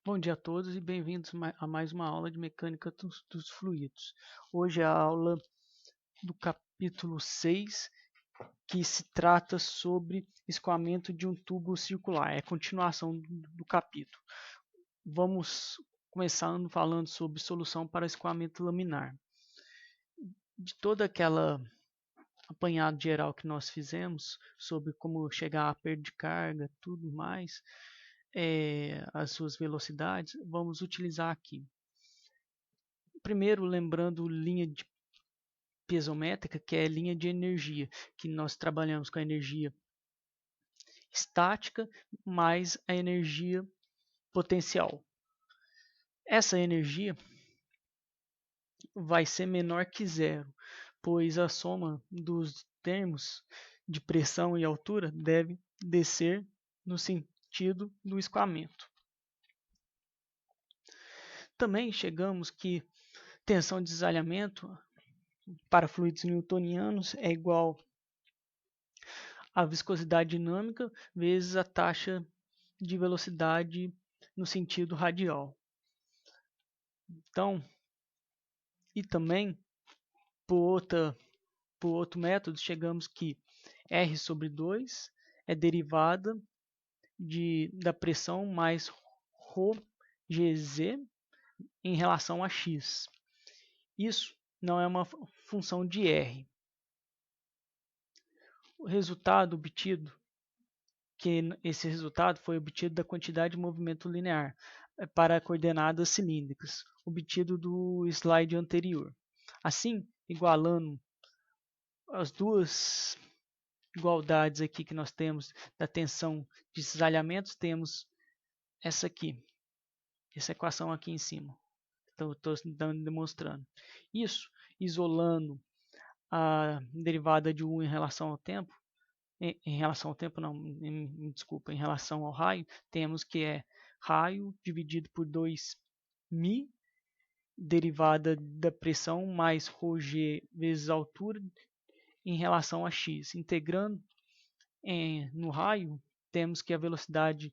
Bom dia a todos e bem-vindos a mais uma aula de mecânica dos fluidos. Hoje é a aula do capítulo 6, que se trata sobre escoamento de um tubo circular. É a continuação do capítulo. Vamos começando falando sobre solução para escoamento laminar. De toda aquela apanhado geral que nós fizemos sobre como chegar à perda de carga, tudo mais, as suas velocidades, vamos utilizar aqui. Primeiro, lembrando linha de piezométrica, que é linha de energia, que nós trabalhamos com a energia estática mais a energia potencial. Essa energia vai ser menor que zero, pois a soma dos termos de pressão e altura deve descer no sentido do escoamento. Também chegamos que tensão de desalhamento para fluidos newtonianos é igual a viscosidade dinâmica vezes a taxa de velocidade no sentido radial. Então, e também, por outro método, chegamos que R sobre 2 é derivada da pressão mais ρgz em relação a x. Isso não é uma função de R. O resultado obtido, esse resultado foi obtido da quantidade de movimento linear para coordenadas cilíndricas, obtido do slide anterior. Assim, igualando as duas igualdades aqui que nós temos da tensão de cisalhamentos, temos essa aqui, essa equação aqui em cima. Então, estou demonstrando. Isso, isolando a derivada de U em relação ao tempo, em relação ao tempo não, desculpa, em relação ao raio, temos que é raio dividido por 2μ, derivada da pressão mais ρg vezes a altura em relação a x. Integrando no raio, temos que a velocidade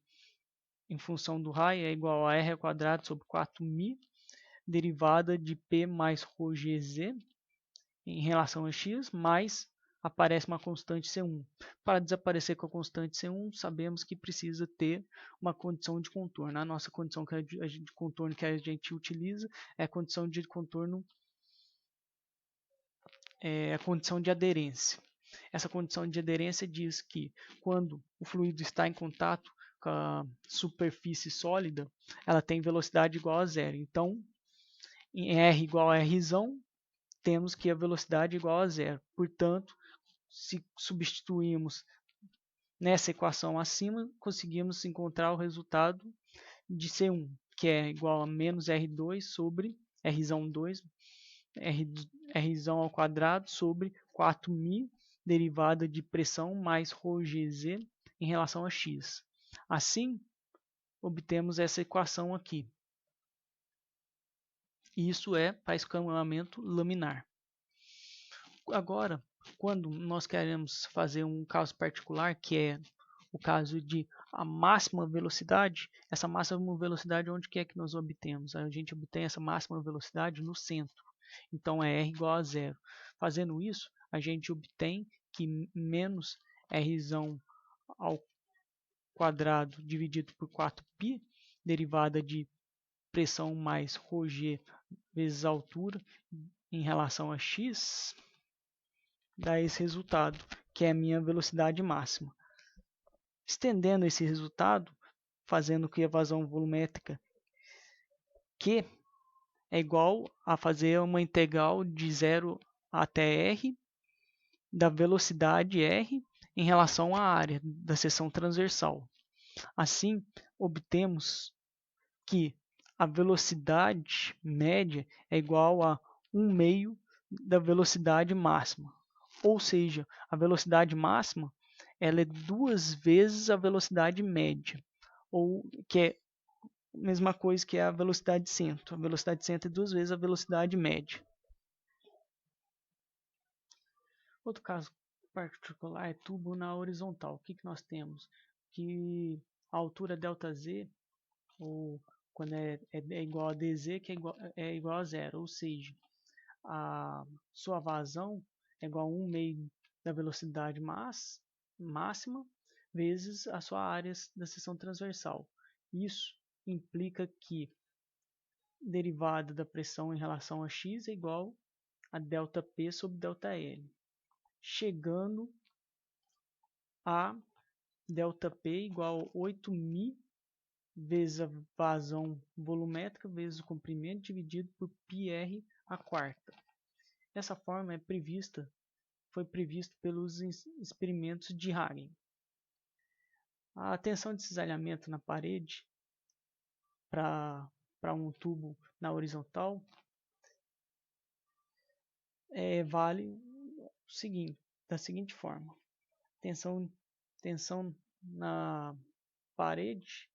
em função do raio é igual a r ao quadrado sobre 4μ, derivada de p mais ρgz em relação a x, mais aparece uma constante C1. Para desaparecer com a constante C1, sabemos que precisa ter uma condição de contorno. A nossa condição de contorno que a gente utiliza é a condição de contorno, a condição de aderência. Essa condição de aderência diz que quando o fluido está em contato com a superfície sólida, ela tem velocidade igual a zero. Então, em R igual a R, temos que a velocidade é igual a zero. Portanto, se substituirmos nessa equação acima, conseguimos encontrar o resultado de C1, que é igual a menos R2 sobre R2, R ao quadrado sobre 4μ, derivada de pressão mais ρgz em relação a x. Assim, obtemos essa equação aqui. Isso é para escoamento laminar. Agora, quando nós queremos fazer um caso particular, que é o caso de a máxima velocidade, essa máxima velocidade onde que é que nós obtemos? A gente obtém essa máxima velocidade no centro. Então é R igual a zero. Fazendo isso, a gente obtém que menos R ao quadrado dividido por 4π, derivada de pressão mais ρg vezes a altura em relação a x, dá esse resultado, que é a minha velocidade máxima. Estendendo esse resultado, fazendo que a vazão volumétrica Q é igual a fazer uma integral de 0 até R da velocidade R em relação à área da seção transversal. Assim, obtemos que a velocidade média é igual a 1/2 da velocidade máxima. Ou seja, a velocidade máxima ela é 2 vezes a velocidade média, ou que é a mesma coisa que a velocidade de centro. A velocidade de centro é 2 vezes a velocidade média. Outro caso particular é tubo na horizontal. O que nós temos? Que a altura ΔZ, ou quando é igual a dz, que é igual a zero, ou seja, a sua vazão é igual a 1/2 da velocidade máxima vezes a sua área da seção transversal. Isso implica que derivada da pressão em relação a x é igual a ΔP sobre ΔL, chegando a ΔP igual a 8.000 vezes a vazão volumétrica vezes o comprimento dividido por πr a quarta. Essa forma foi prevista pelos experimentos de Hagen. A tensão de cisalhamento na parede para um tubo na horizontal vale da seguinte forma: tensão na parede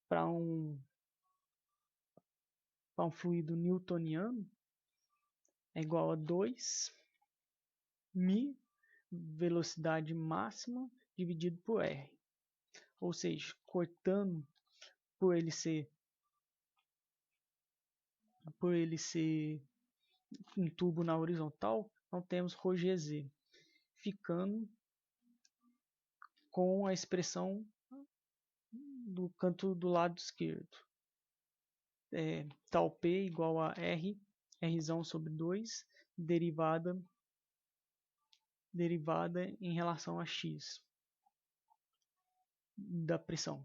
para um fluido newtoniano é igual a 2μ velocidade máxima dividido por R. Ou seja, cortando por ele ser um tubo na horizontal, não temos ρgz, ficando com a expressão do canto do lado esquerdo. Tal P igual a R, R sobre 2, derivada em relação a X da pressão.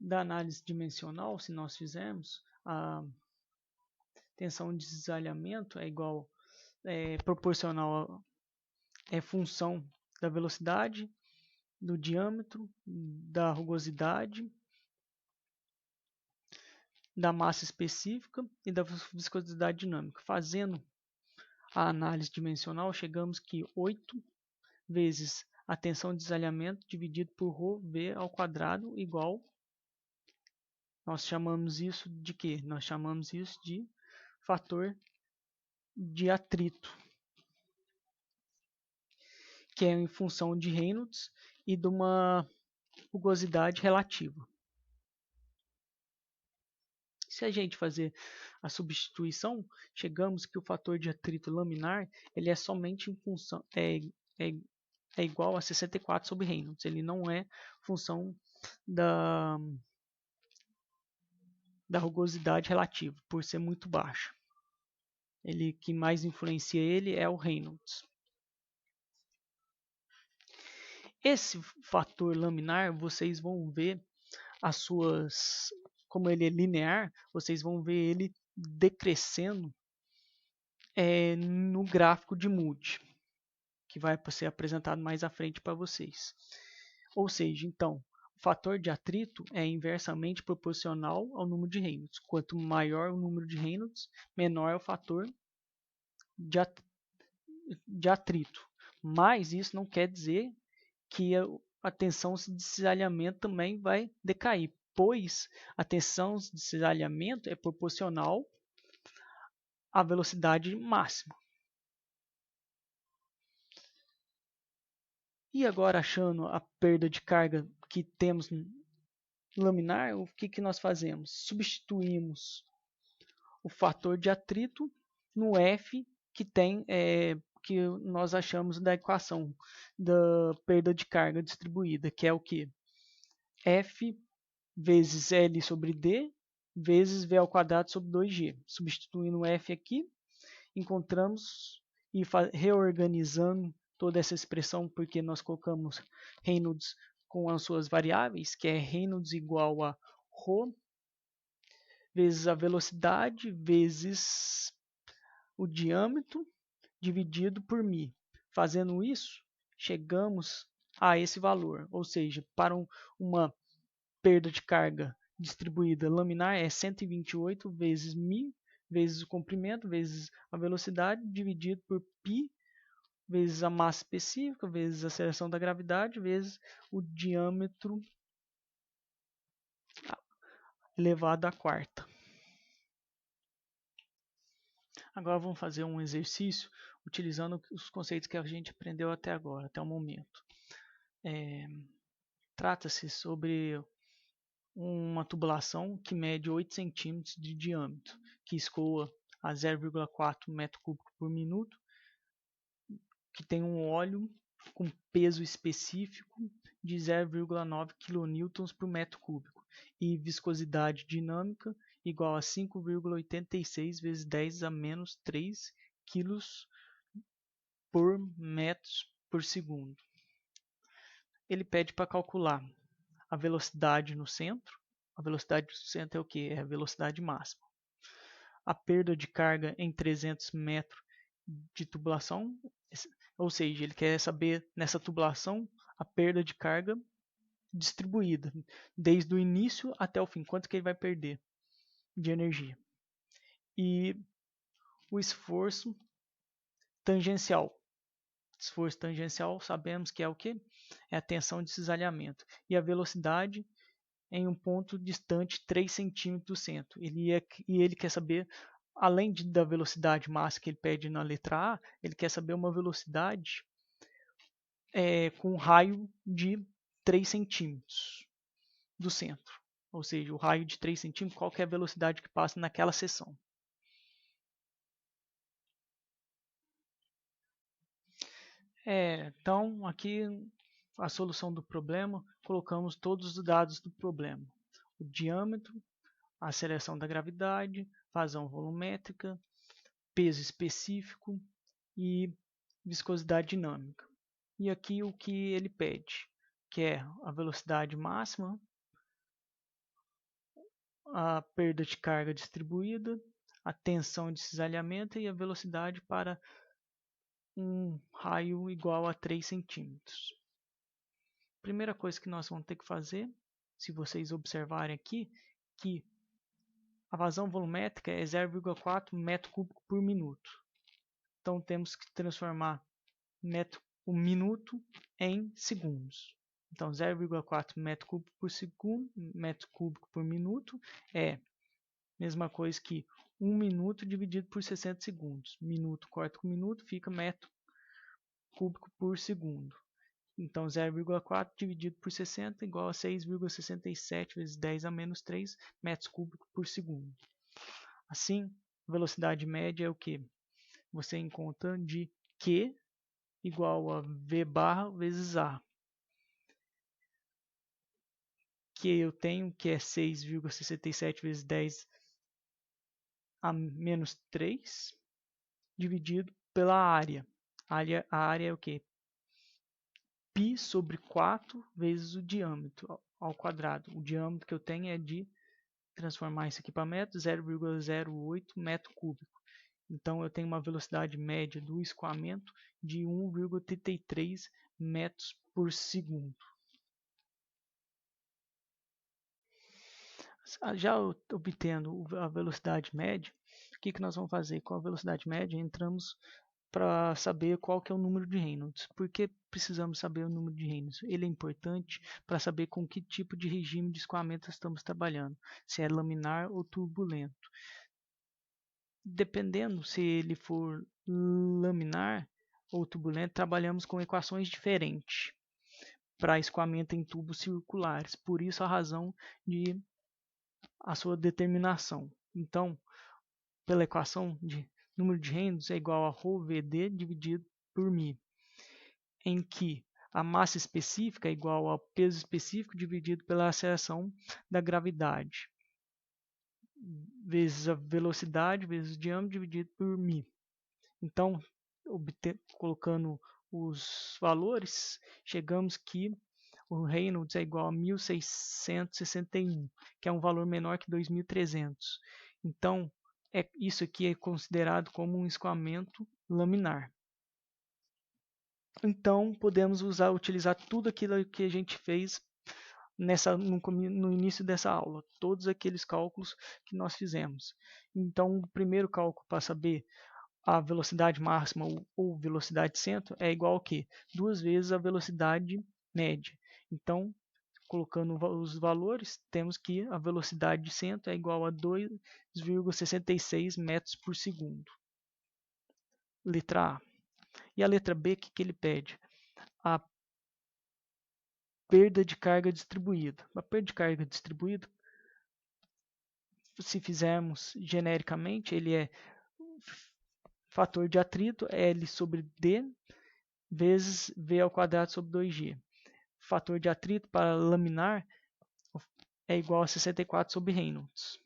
Da análise dimensional, se nós fizermos, a tensão de cisalhamento é proporcional função da velocidade, do diâmetro, da rugosidade, da massa específica e da viscosidade dinâmica. Fazendo a análise dimensional, chegamos que 8 vezes a tensão de cisalhamento dividido por ρv ao quadrado igual, nós chamamos isso de quê? Nós chamamos isso de fator de atrito, que é em função de Reynolds e de uma rugosidade relativa. Se a gente fazer a substituição, chegamos que o fator de atrito laminar ele é somente em função é igual a 64 sobre Reynolds. Ele não é função da rugosidade relativa, por ser muito baixa. Ele que mais influencia ele é o Reynolds. Esse fator laminar, vocês vão ver como ele é linear, vocês vão ver ele decrescendo no gráfico de Moody, que vai ser apresentado mais à frente para vocês. Ou seja, então, o fator de atrito é inversamente proporcional ao número de Reynolds. Quanto maior o número de Reynolds, menor é o fator de atrito. Mas isso não quer dizer que a tensão de cisalhamento também vai decair, pois a tensão de cisalhamento é proporcional à velocidade máxima. E agora, achando a perda de carga que temos laminar, o que nós fazemos? Substituímos o fator de atrito no F que nós achamos da equação da perda de carga distribuída, que é o que? F vezes L sobre D vezes V ao quadrado sobre 2G. Substituindo o F aqui, encontramos e reorganizando toda essa expressão, porque nós colocamos Reynolds com as suas variáveis, que é Reynolds igual a ρ vezes a velocidade vezes o diâmetro dividido por μ. Fazendo isso, chegamos a esse valor, ou seja, para uma perda de carga distribuída laminar é 128 vezes μ vezes o comprimento vezes a velocidade dividido por π vezes a massa específica vezes a aceleração da gravidade vezes o diâmetro elevado à quarta. Agora vamos fazer um exercício utilizando os conceitos que a gente aprendeu até agora, até o momento. Trata-se sobre uma tubulação que mede 8 centímetros de diâmetro, que escoa a 0,4 metro cúbico por minuto, que tem um óleo com peso específico de 0,9 kN por metro cúbico e viscosidade dinâmica igual a 5,86 vezes 10 a menos 3 kg por metro por segundo. Ele pede para calcular a velocidade no centro. A velocidade do centro é o que? É a velocidade máxima. A perda de carga em 300 metros de tubulação, ou seja, ele quer saber nessa tubulação a perda de carga distribuída, desde o início até o fim, quanto que ele vai perder de energia. E o esforço tangencial. Esforço tangencial sabemos que é o que? É a tensão de cisalhamento. E a velocidade em um ponto distante 3 centímetros do centro. Ele quer saber, além da velocidade máxima que ele pede na letra A, ele quer saber uma velocidade com um raio de 3 centímetros do centro. Ou seja, o raio de 3 centímetros, qual que é a velocidade que passa naquela seção. Então, aqui a solução do problema, colocamos todos os dados do problema. O diâmetro, a aceleração da gravidade, vazão volumétrica, peso específico e viscosidade dinâmica. E aqui o que ele pede, que é a velocidade máxima, a perda de carga distribuída, a tensão de cisalhamento e a velocidade para um raio igual a 3 centímetros. Primeira coisa que nós vamos ter que fazer, se vocês observarem aqui, que a vazão volumétrica é 0,4 metro cúbico por minuto. Então temos que transformar o minuto em segundos. Então 0,4 metro cúbico por segundo, metro cúbico por minuto é a mesma coisa que 1 minuto dividido por 60 segundos. Minuto corta com minuto, fica metro cúbico por segundo. Então 0,4 dividido por 60 igual a 6,67 vezes 10 a menos 3 metros cúbicos por segundo. Assim, velocidade média é o que? Você encontra de Q igual a V barra vezes A. Que eu tenho, que é 6,67 vezes 10 a menos 3, dividido pela área. A área é o que? Π sobre 4 vezes o diâmetro ao quadrado. O diâmetro que eu tenho é de transformar isso aqui para metro, 0,08 metro cúbico. Então eu tenho uma velocidade média do escoamento de 1,33 metros por segundo. Já obtendo a velocidade média, o que nós vamos fazer? Com a velocidade média, entramos para saber qual que é o número de Reynolds. Por que precisamos saber o número de Reynolds? Ele é importante para saber com que tipo de regime de escoamento estamos trabalhando, se é laminar ou turbulento. Dependendo se ele for laminar ou turbulento, trabalhamos com equações diferentes para escoamento em tubos circulares. Por isso a razão de a sua determinação. Então, pela equação de número de Reynolds é igual a ρVd dividido por μ, em que a massa específica é igual ao peso específico dividido pela aceleração da gravidade, vezes a velocidade, vezes o diâmetro dividido por μ. Então, colocando os valores, chegamos que o Reynolds é igual a 1661, que é um valor menor que 2300. Então, isso aqui é considerado como um escoamento laminar. Então, podemos utilizar tudo aquilo que a gente fez no início dessa aula, todos aqueles cálculos que nós fizemos. Então, o primeiro cálculo para saber a velocidade máxima ou velocidade centro é igual a quê? 2 vezes a velocidade média. Então, colocando os valores, temos que a velocidade de centro é igual a 2,66 metros por segundo. Letra A. E a letra B, o que ele pede? A perda de carga distribuída. A perda de carga distribuída, se fizermos genericamente, ele é fator de atrito, L sobre D, vezes V ao quadrado sobre 2G. Fator de atrito para laminar é igual a 64 sobre Reynolds.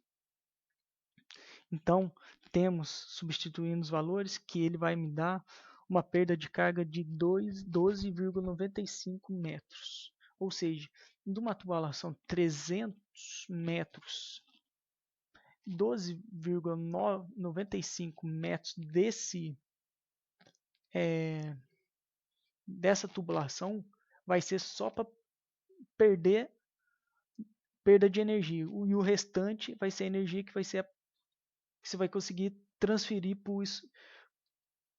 Então, temos, substituindo os valores, que ele vai me dar uma perda de carga de 12,95 metros. Ou seja, de uma tubulação 300 metros, 12,95 metros dessa tubulação vai ser só para perda de energia. E o restante vai ser a energia que você vai conseguir transferir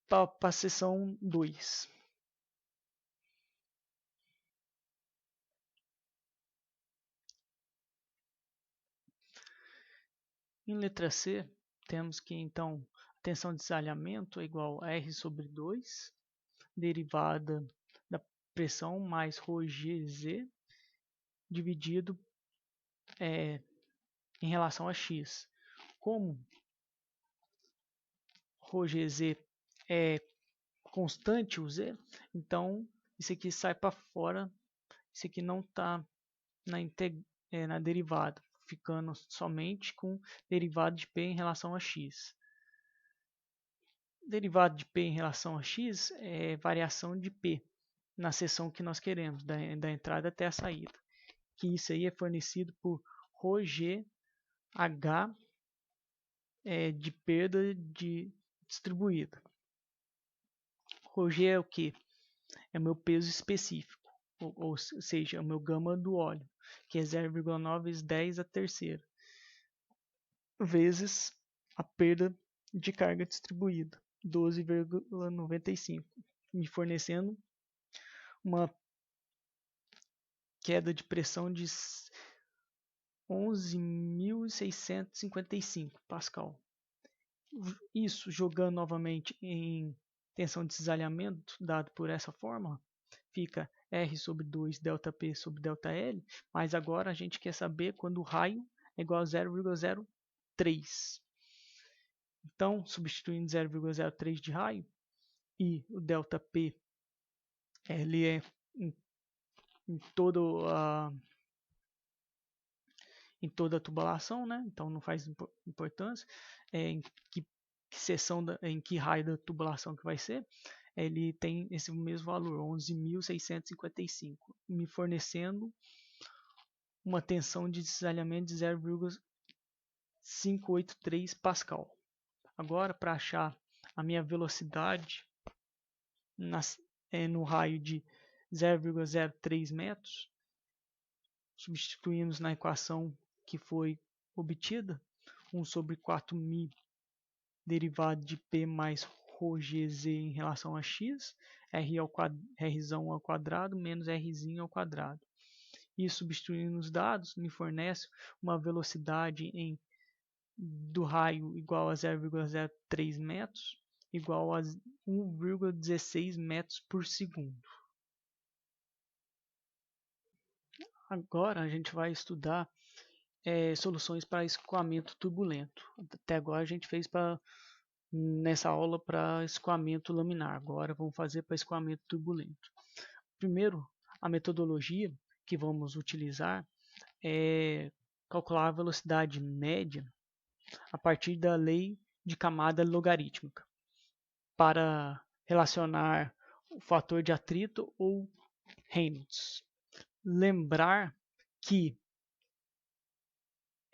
para a seção 2. Em letra C, temos que então a tensão de desalhamento é igual a R sobre 2, derivada da pressão mais ρgz, dividido em relação a x. Como ρgz é constante, o z, então isso aqui sai para fora, isso aqui não está na derivada, ficando somente com derivada de P em relação a x. Derivada de P em relação a x é variação de P na seção que nós queremos, da entrada até a saída. Que isso aí é fornecido por ρgh de perda distribuída. ρg é o que? É o meu peso específico, ou seja, é o meu gama do óleo, que é 0,9 vezes 10 a terceira, vezes a perda de carga distribuída, 12,95, me fornecendo uma queda de pressão de 11.655 Pascal. Isso jogando novamente em tensão de cisalhamento, dado por essa fórmula, fica R sobre 2 ΔP sobre ΔL, mas agora a gente quer saber quando o raio é igual a 0,03. Então, substituindo 0,03 de raio, e o ΔP ele é em toda a tubulação, né? Então não faz importância em que seção, em que raio da tubulação que vai ser. Ele tem esse mesmo valor, 11.655, me fornecendo uma tensão de cisalhamento de 0,583 Pascal. Agora, para achar a minha velocidade no raio de 0,03 metros, substituímos na equação que foi obtida, 1 sobre 4.000 derivado de P mais ρgz em relação a x, Rzão ao quadrado menos Rzinho ao quadrado. E substituindo os dados, me fornece uma velocidade do raio igual a 0,03 metros, igual a 1,16 metros por segundo. Agora a gente vai estudar soluções para escoamento turbulento. Até agora a gente fez nessa aula para escoamento laminar. Agora vamos fazer para escoamento turbulento. Primeiro, a metodologia que vamos utilizar é calcular a velocidade média a partir da lei de camada logarítmica para relacionar o fator de atrito ou Reynolds. Lembrar que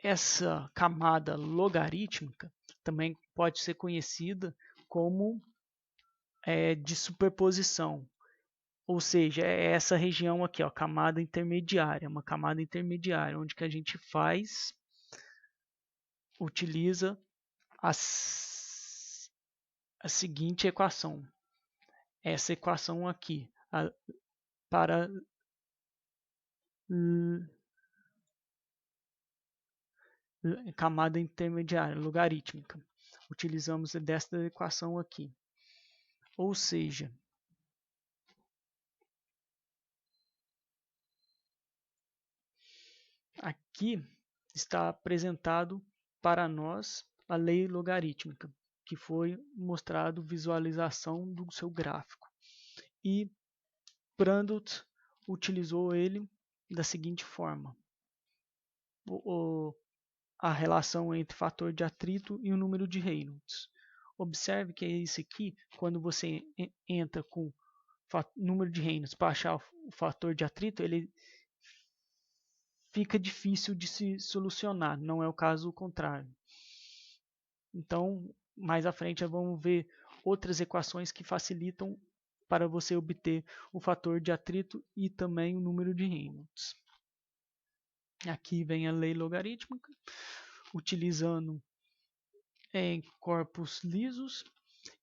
essa camada logarítmica também pode ser conhecida como de superposição, ou seja, é essa região aqui, ó, camada intermediária, uma camada intermediária, onde que a gente utiliza a seguinte equação, essa equação aqui, para camada intermediária, logarítmica. Utilizamos desta equação aqui. Ou seja, Aqui está apresentado para nós a lei logarítmica, que foi mostrado visualização do seu gráfico. E Prandtl utilizou ele da seguinte forma: a relação entre fator de atrito e o número de Reynolds. Observe que é esse aqui, quando você entra com número de Reynolds para achar o fator de atrito, ele fica difícil de se solucionar, não é o caso contrário. Então, mais à frente vamos ver outras equações que facilitam para você obter o fator de atrito e também o número de Reynolds. Aqui vem a lei logarítmica, utilizando corpos lisos,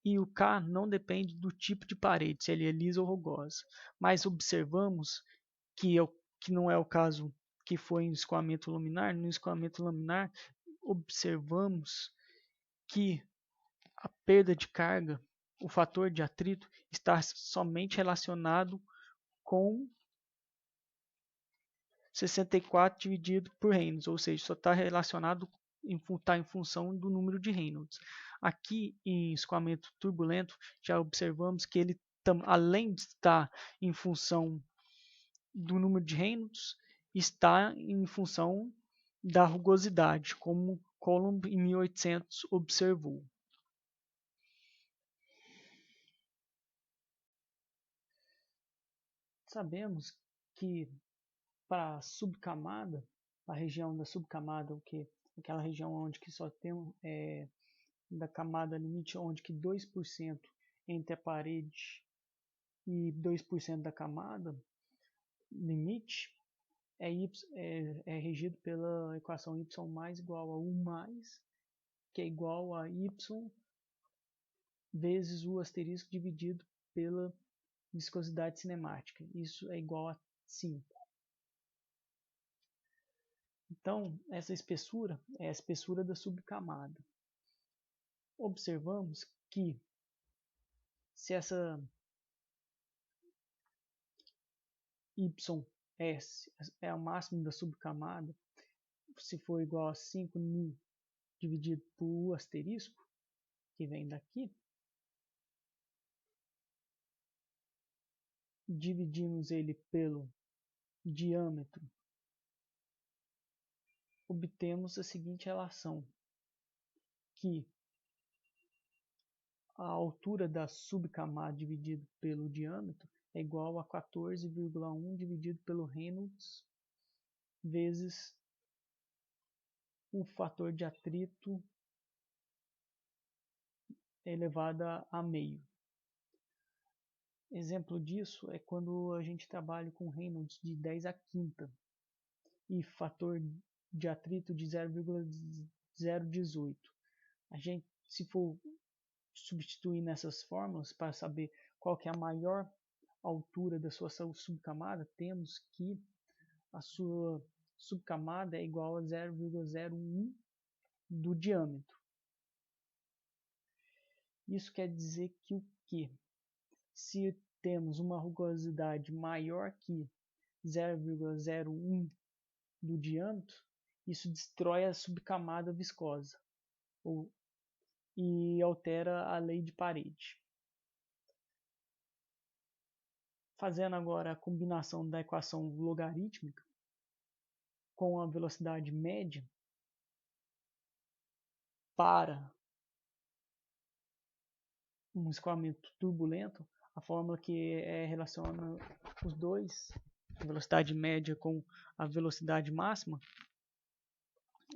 e o K não depende do tipo de parede, se ele é liso ou rugosa. Mas observamos que não é o caso que foi em escoamento laminar. No escoamento laminar, observamos que a perda de carga, o fator de atrito, está somente relacionado com 64 dividido por Reynolds, ou seja, só está relacionado em função do número de Reynolds. Aqui em escoamento turbulento, já observamos que ele, além de estar em função do número de Reynolds, está em função da rugosidade, como Coulomb em 1800 observou. Sabemos que para a subcamada, a região da subcamada, aquela região onde que só tem da camada limite, onde que 2% entre a parede e 2% da camada limite é regido pela equação y mais igual a u mais, que é igual a y vezes o asterisco dividido pela viscosidade cinemática. Isso é igual a 5. Então, essa espessura é a espessura da subcamada. Observamos que se essa YS é o máximo da subcamada, se for igual a 5 dividido por U asterisco, que vem daqui, dividimos ele pelo diâmetro, obtemos a seguinte relação, que a altura da subcamada dividido pelo diâmetro é igual a 14,1 dividido pelo Reynolds vezes o fator de atrito elevado a meio. Exemplo disso é quando a gente trabalha com Reynolds de 10 a quinta e fator de atrito de 0,018. A gente, se for substituir nessas fórmulas para saber qual que é a maior altura da sua subcamada, temos que a sua subcamada é igual a 0,01 do diâmetro. Isso quer dizer que o que? Se temos uma rugosidade maior que 0,01 do diâmetro, isso destrói a subcamada viscosa e altera a lei de parede. Fazendo agora a combinação da equação logarítmica com a velocidade média para um escoamento turbulento, a fórmula que relaciona os dois, a velocidade média com a velocidade máxima,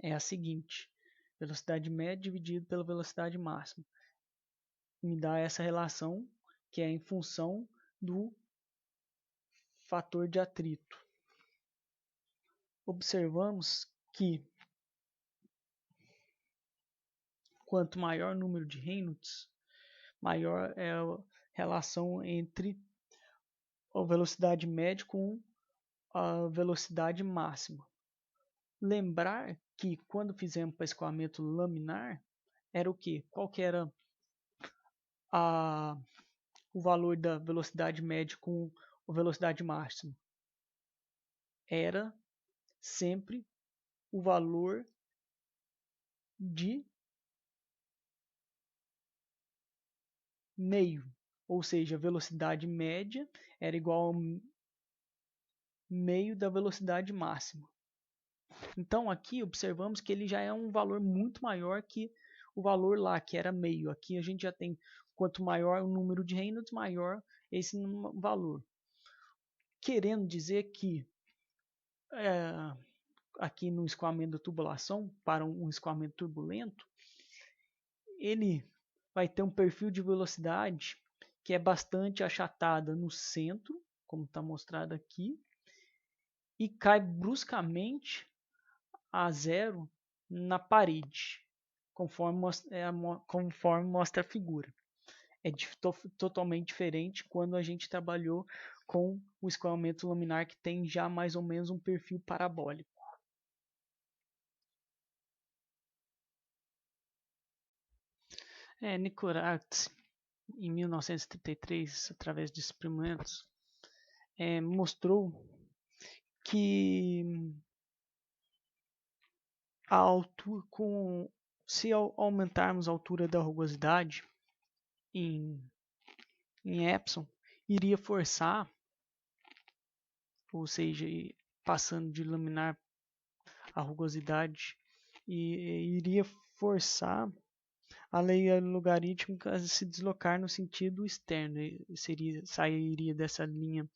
é a seguinte: velocidade média dividido pela velocidade máxima. Me dá essa relação que é em função do fator de atrito. Observamos que quanto maior o número de Reynolds, maior é a relação entre a velocidade média com a velocidade máxima. Lembrar que quando fizemos para escoamento laminar, era o quê? Qual que era o valor da velocidade média com a velocidade máxima? Era sempre o valor de meio, ou seja, a velocidade média era igual ao meio da velocidade máxima. Então aqui observamos que ele já é um valor muito maior que o valor lá, que era meio. Aqui a gente já tem, quanto maior o número de Reynolds, maior esse valor. Querendo dizer que aqui no escoamento da tubulação, para um escoamento turbulento, ele vai ter um perfil de velocidade que é bastante achatada no centro, como está mostrado aqui, e cai bruscamente a zero na parede, conforme mostra a figura. É totalmente diferente quando a gente trabalhou com o escoamento laminar, que tem já mais ou menos um perfil parabólico. Nicorates, em 1933, através de experimentos, mostrou que a altura, se aumentarmos a altura da rugosidade em Epson, iria forçar, ou seja, passando de laminar a rugosidade, e iria forçar a lei logarítmica a se deslocar no sentido externo, sairia dessa linha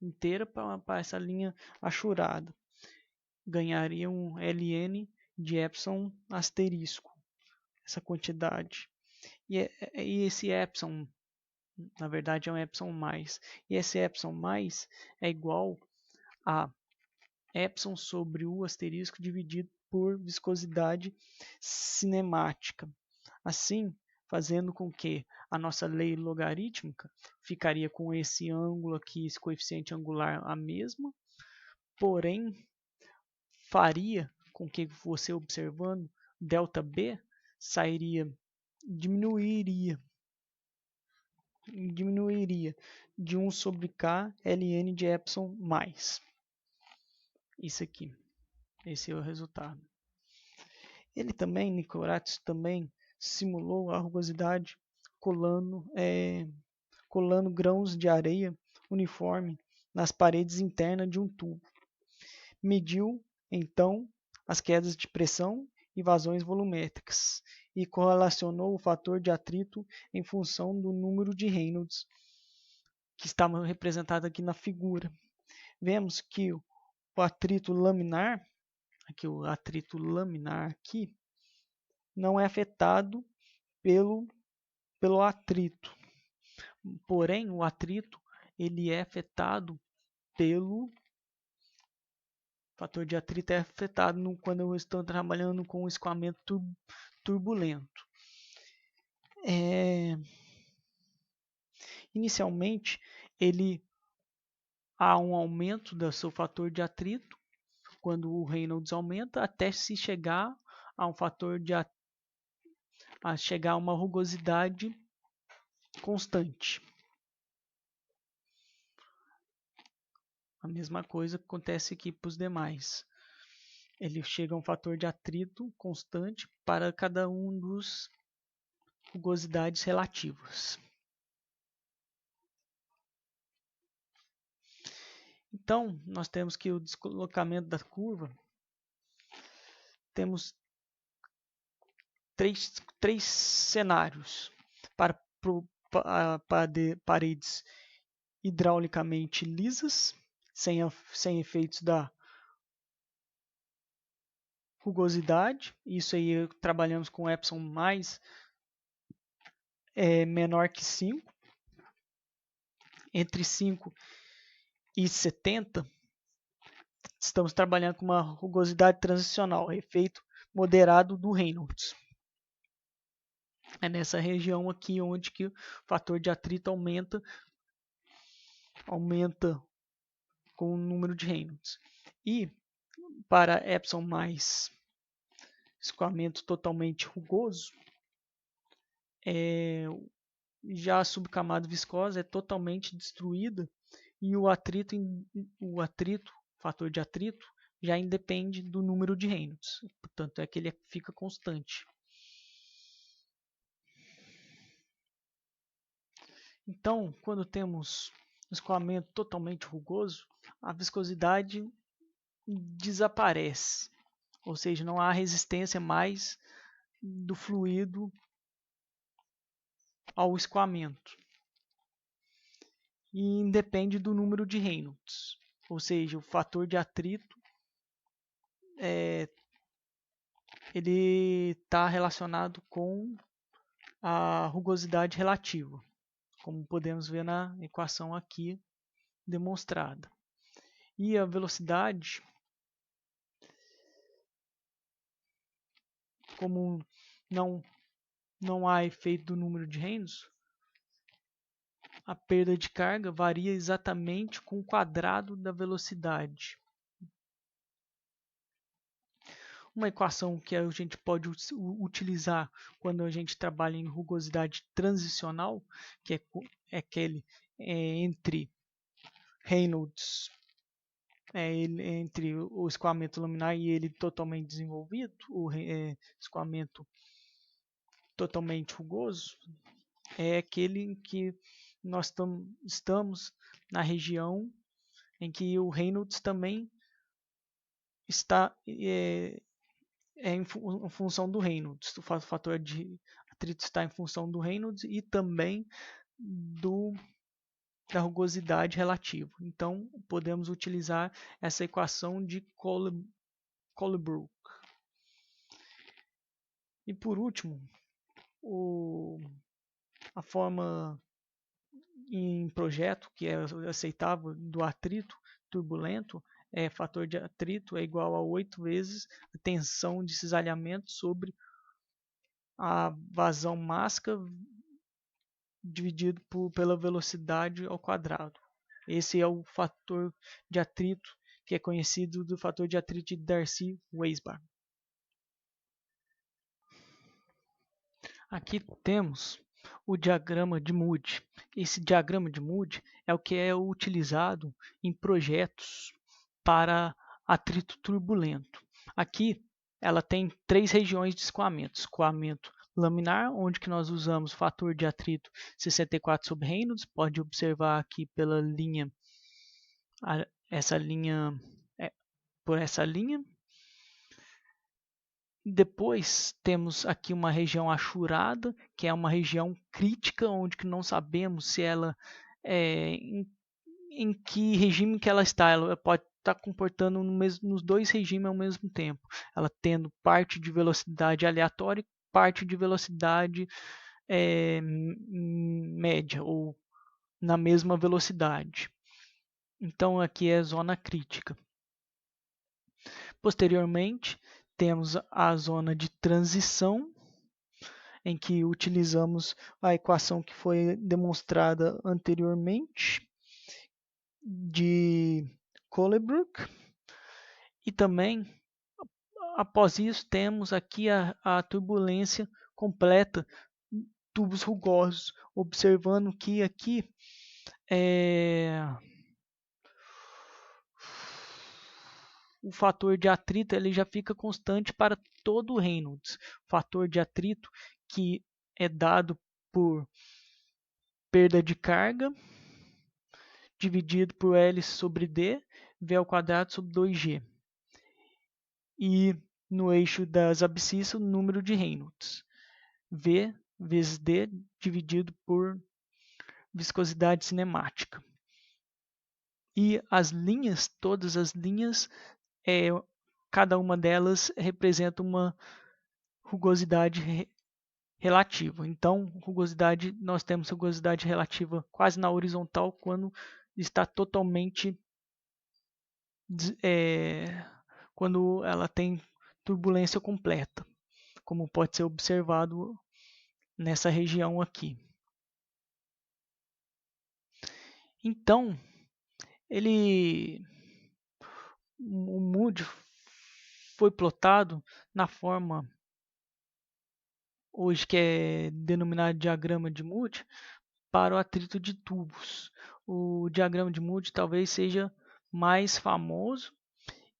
inteira para essa linha achurada. Ganharia um ln de epsilon asterisco, essa quantidade. E esse epsilon, na verdade, é um epsilon mais. E esse epsilon mais é igual a epsilon sobre u asterisco dividido por viscosidade cinemática. Assim, fazendo com que a nossa lei logarítmica ficaria com esse ângulo aqui, esse coeficiente angular a mesma, porém faria com que você observando ΔB diminuiria de 1 sobre k ln de epsilon mais. Isso aqui, esse é o resultado. Ele também, Nicorates também simulou a rugosidade colando grãos de areia uniforme nas paredes internas de um tubo. Mediu, então, as quedas de pressão e vazões volumétricas e correlacionou o fator de atrito em função do número de Reynolds, que está representado aqui na figura. Vemos que o atrito laminar, aqui, não é afetado pelo atrito. Porém, o atrito ele é afetado pelo fator de atrito é afetado quando eu estou trabalhando com um escoamento turbulento. Inicialmente, há um aumento do seu fator de atrito quando o Reynolds aumenta, até se chegar a um fator de chegar a uma rugosidade constante. A mesma coisa acontece aqui para os demais. Ele chega a um fator de atrito constante para cada um dos rugosidades relativas. Então, nós temos que o deslocamento da curva, temos três cenários para paredes hidraulicamente lisas, sem efeitos da rugosidade. Isso aí trabalhamos com epsilon mais menor que 5. Entre 5 e 70, estamos trabalhando com uma rugosidade transicional, efeito moderado do Reynolds. É nessa região aqui onde que o fator de atrito aumenta com o número de Reynolds. E para epsilon mais escoamento totalmente rugoso, já a subcamada viscosa é totalmente destruída E o fator de atrito, já independe do número de Reynolds, portanto é que ele fica constante. Então, quando temos escoamento totalmente rugoso, a viscosidade desaparece, ou seja, não há resistência mais do fluido ao escoamento. E independe do número de Reynolds, ou seja, o fator de atrito ele está relacionado com a rugosidade relativa, como podemos ver na equação aqui demonstrada. E a velocidade, como não há efeito do número de Reynolds, a perda de carga varia exatamente com o quadrado da velocidade. Uma equação que a gente pode utilizar quando a gente trabalha em rugosidade transicional, que é aquele entre Reynolds, entre o escoamento laminar e ele totalmente desenvolvido, o escoamento totalmente rugoso, é aquele em que nós estamos na região em que o Reynolds também está em função do Reynolds. O fator de atrito está em função do Reynolds e também da rugosidade relativa. Então, podemos utilizar essa equação de Colebrook. E por último, a forma em projeto que é aceitável do atrito turbulento fator de atrito é igual a 8 vezes a tensão de cisalhamento sobre a vazão mássica dividido pela velocidade ao quadrado. Esse é o fator de atrito que é conhecido do fator de atrito de Darcy-Weisbach. Aqui temos o diagrama de Moody. Esse diagrama de Moody é o que é utilizado em projetos para atrito turbulento. Aqui ela tem 3 regiões de escoamento. Escoamento laminar, onde que nós usamos o fator de atrito 64 sobre Reynolds. Pode observar aqui pela linha, por essa linha. Depois temos aqui uma região achurada, que é uma região crítica, onde que não sabemos se ela em que regime que ela está. Ela pode estar comportando nos 2 regimes ao mesmo tempo. Ela tendo parte de velocidade aleatória e parte de velocidade média, ou na mesma velocidade. Então aqui é a zona crítica. Posteriormente, temos a zona de transição, em que utilizamos a equação que foi demonstrada anteriormente, de Colebrook. E também, após isso, temos aqui a turbulência completa, tubos rugosos, observando que aqui o fator de atrito ele já fica constante para todo o Reynolds. O fator de atrito que é dado por perda de carga dividido por L sobre D, V ao quadrado sobre 2G. E no eixo das abscissas, o número de Reynolds. V vezes D dividido por viscosidade cinemática. E as linhas, todas as linhas, cada uma delas representa uma rugosidade relativa. Então, nós temos rugosidade relativa quase na horizontal quando está totalmente quando ela tem turbulência completa, como pode ser observado nessa região aqui. Então, o Moody foi plotado na forma hoje que é denominado diagrama de Moody para o atrito de tubos. o diagrama de Moody talvez seja mais famoso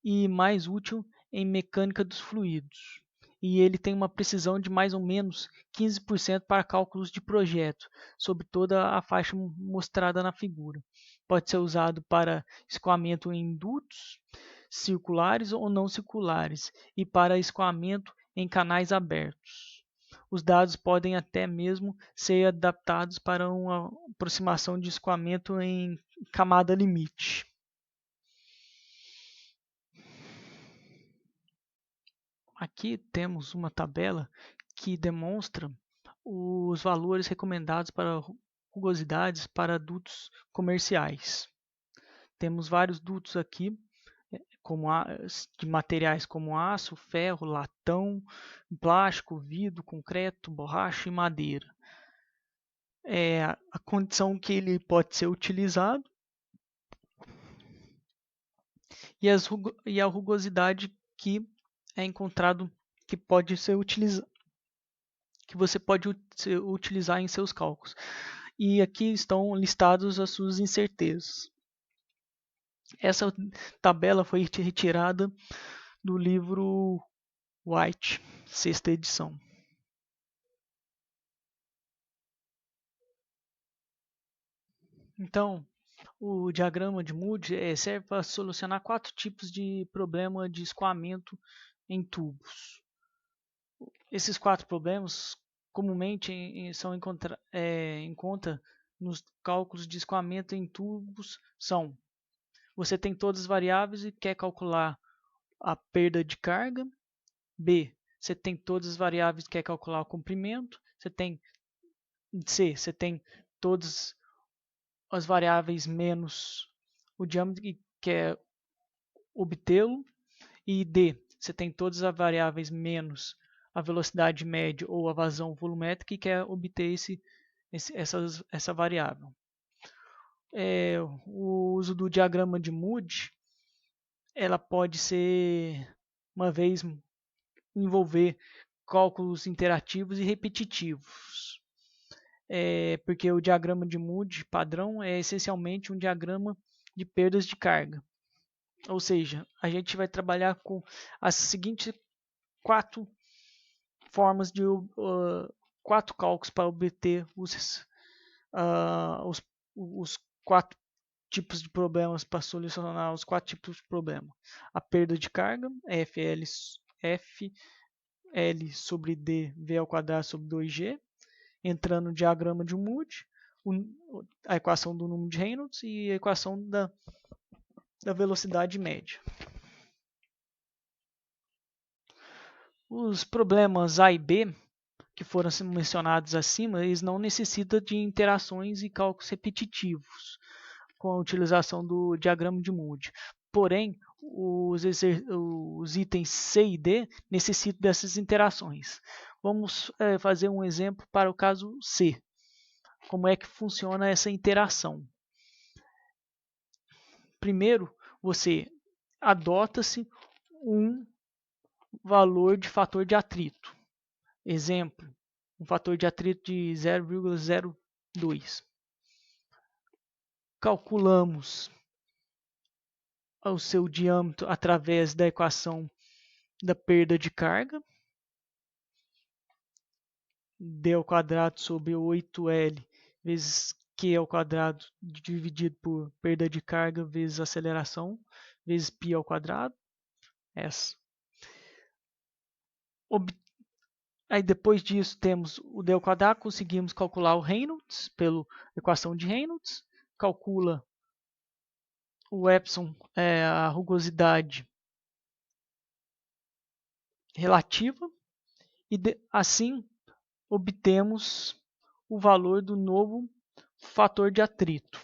e mais útil em mecânica dos fluidos. E ele tem uma precisão de mais ou menos 15% para cálculos de projeto, sobre toda a faixa mostrada na figura. Pode ser usado para escoamento em dutos circulares ou não circulares e para escoamento em canais abertos. Os dados podem até mesmo ser adaptados para uma aproximação de escoamento em camada limite. Aqui temos uma tabela que demonstra os valores recomendados para rugosidades para dutos comerciais. Temos vários dutos aqui, de materiais como aço, ferro, latão, plástico, vidro, concreto, borracha e madeira. A condição que ele pode ser utilizado e a rugosidade que é encontrado que pode ser utilizado, que você pode utilizar em seus cálculos. E aqui estão listados as suas incertezas. Essa tabela foi retirada do livro White, 6ª edição. Então, o diagrama de Moody serve para solucionar 4 tipos de problema de escoamento em tubos. Esses 4 problemas comumente são em conta nos cálculos de escoamento em tubos são: você tem todas as variáveis e quer calcular a perda de carga. B, você tem todas as variáveis e quer calcular o comprimento. C, você tem todas as variáveis menos o diâmetro e quer obtê-lo. E D, você tem todas as variáveis menos a velocidade média ou a vazão volumétrica e quer obter essa variável. O uso do diagrama de Moody, ela pode ser, uma vez, envolver cálculos interativos e repetitivos. Porque o diagrama de Moody padrão é essencialmente um diagrama de perdas de carga. Ou seja, a gente vai trabalhar com as seguintes 4 formas de 4 cálculos para obter os 4 tipos de problemas, para solucionar os 4 tipos de problema. A perda de carga, FL sobre D, V ao quadrado sobre 2G, entrando no diagrama de Moody, a equação do número de Reynolds e a equação da velocidade média. Os problemas A e B, que foram mencionados acima, eles não necessitam de interações e cálculos repetitivos com a utilização do diagrama de Moody. Porém, os itens C e D necessitam dessas interações. Vamos fazer um exemplo para o caso C. Como é que funciona essa interação? Primeiro, você adota-se um valor de fator de atrito. Exemplo, um fator de atrito de 0,02. Calculamos o seu diâmetro através da equação da perda de carga, d ao quadrado sobre 8L vezes Q ao quadrado dividido por perda de carga vezes aceleração vezes π ao quadrado. Aí depois disso temos o d ao quadrado, conseguimos calcular o Reynolds pela equação de Reynolds, calcula o epsilon, a rugosidade relativa, e assim obtemos o valor do novo fator de atrito,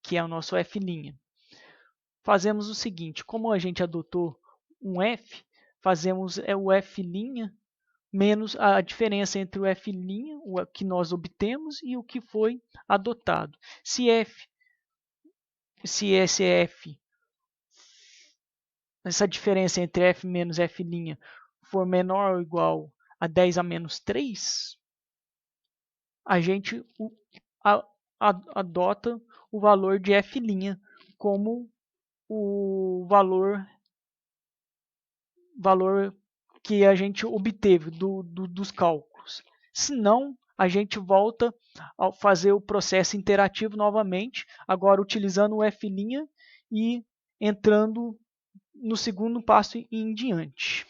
que é o nosso F'. Fazemos o seguinte: como a gente adotou um F, fazemos o F' menos a diferença entre o F', o que nós obtemos, e o que foi adotado. Se esse F, essa diferença entre F menos F' for menor ou igual a 10 a menos 3, a gente adota o valor de f' como o valor que a gente obteve dos cálculos. Se não, a gente volta a fazer o processo interativo novamente, agora utilizando o f' e entrando no segundo passo em diante.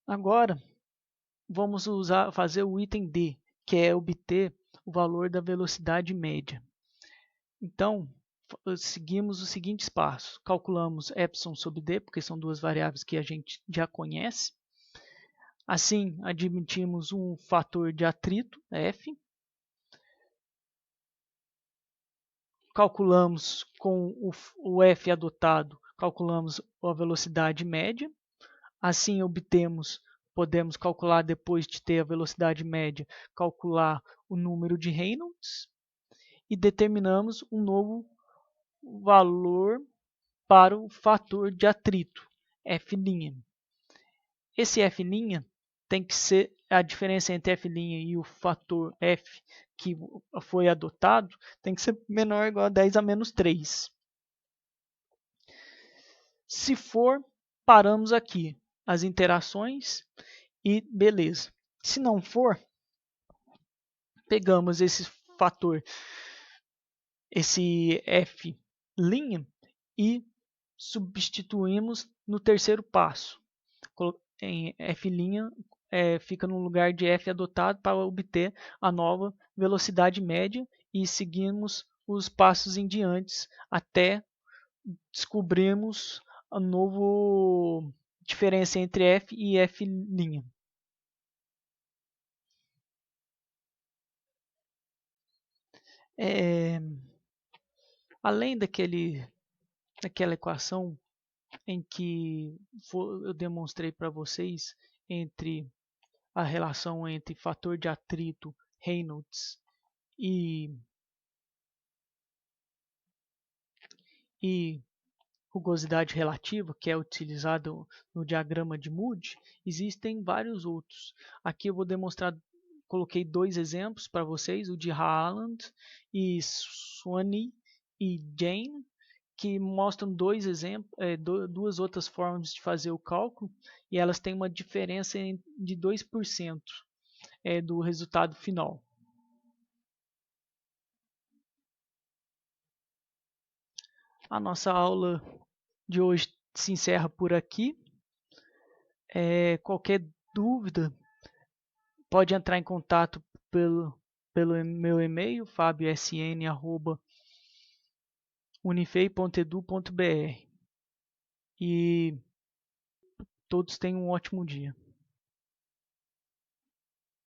Agora, vamos fazer o item D, que é obter o valor da velocidade média. Então, seguimos os seguintes passos. Calculamos epsilon sobre d, porque são duas variáveis que a gente já conhece. Assim, admitimos um fator de atrito, f. Calculamos com o f adotado, calculamos a velocidade média. Assim, podemos calcular, depois de ter a velocidade média, calcular o número de Reynolds e determinamos um novo valor para o fator de atrito, f'. Esse f' tem que ser a diferença entre f' e o fator f que foi adotado, tem que ser menor ou igual a 10 a menos 3. Se for, paramos aqui as interações e beleza. Se não for, pegamos esse fator, esse f' e substituímos no terceiro passo. Em f' fica no lugar de f adotado para obter a nova velocidade média e seguimos os passos em diante até descobrirmos a nova diferença entre f e f'. Além daquela equação em que eu demonstrei para vocês entre a relação entre fator de atrito Reynolds e rugosidade relativa, que é utilizado no diagrama de Moody, existem vários outros. Aqui eu vou demonstrar, coloquei dois exemplos para vocês, o de Haaland e Swaney e Jane, que mostram duas outras formas de fazer o cálculo e elas têm uma diferença de 2% do resultado final. A nossa aula de hoje se encerra por aqui. Qualquer dúvida, pode entrar em contato pelo meu e-mail, fabiosn@unifei.edu.br. E todos tenham um ótimo dia.